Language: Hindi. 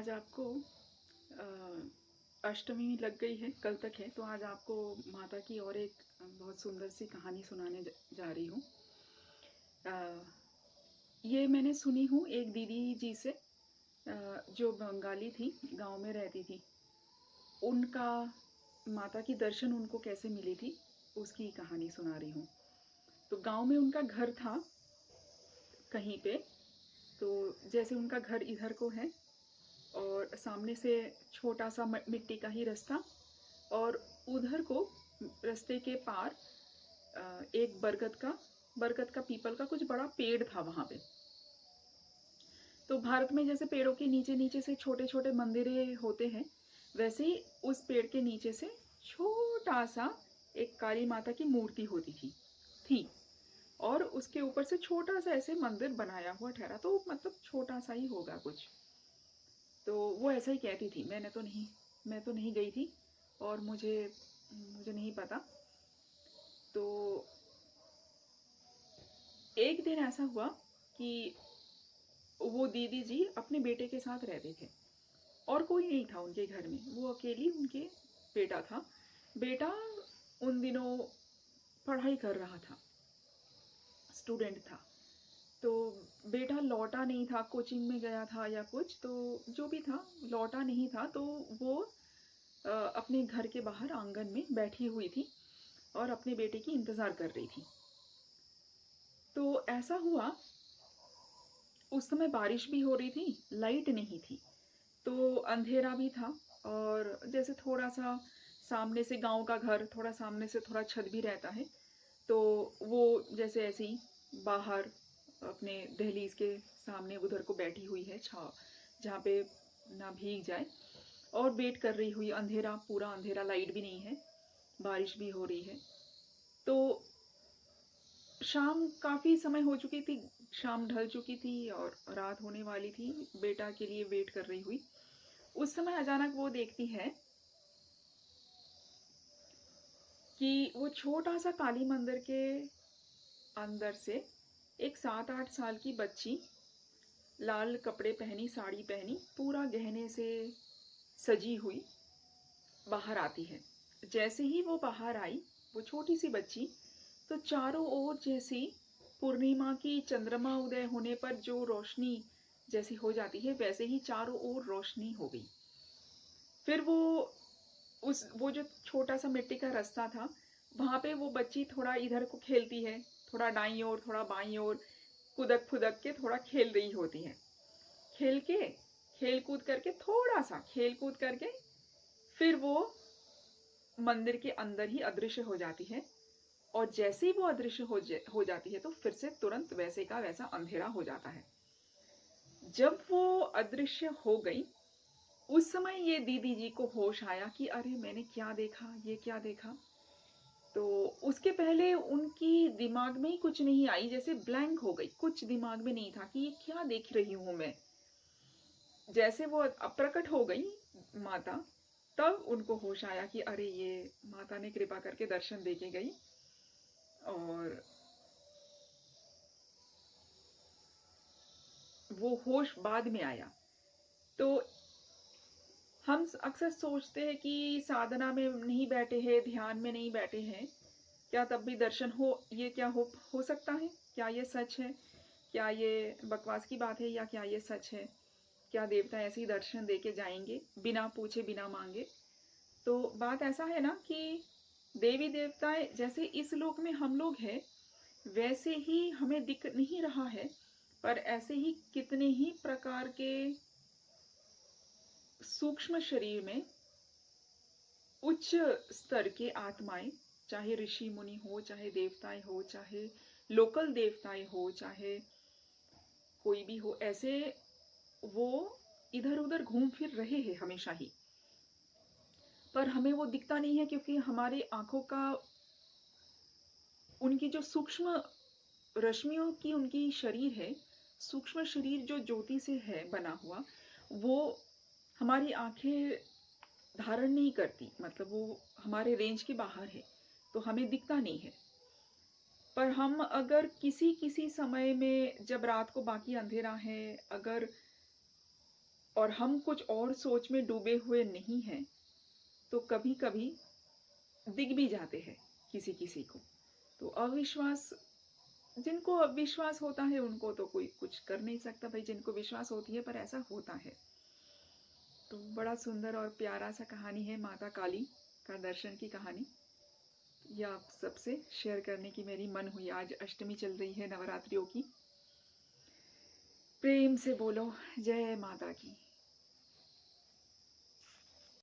आज आपको अष्टमी लग गई है, कल तक है, तो आज आपको माता की और एक बहुत सुंदर सी कहानी सुनाने जा रही हूँ। ये मैंने सुनी हूँ एक दीदी जी से, जो बंगाली थी, गांव में रहती थी। उनका माता की दर्शन उनको कैसे मिली थी, उसकी कहानी सुना रही हूँ। तो गांव में उनका घर था कहीं पे, तो जैसे उनका घर इधर को है और सामने से छोटा सा मिट्टी का ही रास्ता, और उधर को रास्ते के पार एक बरगद का पीपल का कुछ बड़ा पेड़ था वहां पे। तो भारत में जैसे पेड़ों के नीचे नीचे से छोटे छोटे मंदिरें होते हैं, वैसे ही उस पेड़ के नीचे से छोटा सा एक काली माता की मूर्ति होती थी। और उसके ऊपर से छोटा सा ऐसे मंदिर बनाया हुआ ठहरा, तो मतलब छोटा सा ही होगा कुछ। तो वो ऐसा ही कहती थी, मैं तो नहीं गई थी और मुझे मुझे नहीं पता। तो एक दिन ऐसा हुआ कि वो दीदी जी अपने बेटे के साथ रहते थे और कोई नहीं था उनके घर में, वो अकेली उनके बेटा था। बेटा उन दिनों पढ़ाई कर रहा था, स्टूडेंट था। तो बेटा लौटा नहीं था, कोचिंग में गया था या कुछ, तो जो भी था लौटा नहीं था। तो वो अपने घर के बाहर आंगन में बैठी हुई थी और अपने बेटे की इंतजार कर रही थी। तो ऐसा हुआ, उस समय बारिश भी हो रही थी, लाइट नहीं थी, तो अंधेरा भी था। और जैसे थोड़ा सा सामने से गांव का घर, थोड़ा सामने से थोड़ा छत भी रहता है, तो वो जैसे ऐसे ही बाहर अपने दहलीज के सामने उधर को बैठी हुई है, छा जहाँ पे ना भीग जाए, और वेट कर रही हुई। अंधेरा, पूरा अंधेरा, लाइट भी नहीं है, बारिश भी हो रही है। तो शाम काफी समय हो चुकी थी, शाम ढल चुकी थी और रात होने वाली थी, बेटा के लिए वेट कर रही हुई। उस समय अचानक वो देखती है कि वो छोटा सा काली मंदिर के अंदर से एक 7-8 साल की बच्ची, लाल कपड़े पहनी, साड़ी पहनी, पूरा गहने से सजी हुई बाहर आती है। जैसे ही वो बाहर आई, वो छोटी सी बच्ची, तो चारों ओर जैसी पूर्णिमा की चंद्रमा उदय होने पर जो रोशनी जैसी हो जाती है, वैसे ही चारों ओर रोशनी हो गई। फिर वो जो छोटा सा मिट्टी का रास्ता था, वहां पे वो बच्ची थोड़ा इधर को खेलती है, थोड़ा दाईं ओर, थोड़ा बाईं ओर, कुदक फुदक के थोड़ा खेल रही होती है। खेल कूद करके, थोड़ा सा खेल कूद करके, फिर वो मंदिर के अंदर ही अदृश्य हो जाती है। और जैसे ही वो अदृश्य हो जाती है, तो फिर से तुरंत वैसे का वैसा अंधेरा हो जाता है। जब वो अदृश्य हो गई, उस समय ये दीदी जी को होश आया कि अरे मैंने क्या देखा, ये क्या देखा। तो उसके पहले उनकी दिमाग में ही कुछ नहीं आई, जैसे ब्लैंक हो गई, कुछ दिमाग में नहीं था कि ये क्या देख रही हूं मैं। जैसे वो अप्रकट हो गई माता, तब उनको होश आया कि अरे ये माता ने कृपा करके दर्शन देके गई। और वो होश बाद में आया। तो हम अक्सर सोचते हैं कि साधना में नहीं बैठे हैं, ध्यान में नहीं बैठे हैं, क्या तब भी दर्शन हो? ये क्या हो सकता है? क्या ये सच है? क्या ये बकवास की बात है या क्या ये सच है? क्या देवता ऐसे ही दर्शन दे के जाएंगे बिना पूछे, बिना मांगे? तो बात ऐसा है ना कि देवी देवताएं जैसे इस लोक में हम लोग हैं, वैसे ही हमें दिख नहीं रहा है, पर ऐसे ही कितने ही प्रकार के सूक्ष्म शरीर में उच्च स्तर के आत्माएं, चाहे ऋषि मुनि हो, चाहे देवताएं हो, चाहे लोकल देवताएं हो, चाहे कोई भी हो, ऐसे वो इधर उधर घूम फिर रहे हैं हमेशा ही। पर हमें वो दिखता नहीं है, क्योंकि हमारी आंखों का, उनकी जो सूक्ष्म रश्मियों की उनकी शरीर है, सूक्ष्म शरीर जो ज्योति से है बना हुआ, वो हमारी आंखें धारण नहीं करती, मतलब वो हमारे रेंज के बाहर है, तो हमें दिखता नहीं है। पर हम अगर किसी किसी समय में, जब रात को बाकी अंधेरा है, अगर और हम कुछ और सोच में डूबे हुए नहीं हैं, तो कभी-कभी दिख भी जाते हैं किसी-किसी को। तो अविश्वास जिनको अविश्वास होता है उनको तो कोई कुछ कर नहीं सकता भाई, जिनको विश्वास होती है पर ऐसा होता है। तो बड़ा सुंदर और प्यारा सा कहानी है माता काली का दर्शन की कहानी। ये आप सबसे शेयर करने की मेरी मन हुई। आज अष्टमी चल रही है नवरात्रियों की। प्रेम से बोलो जय माता की।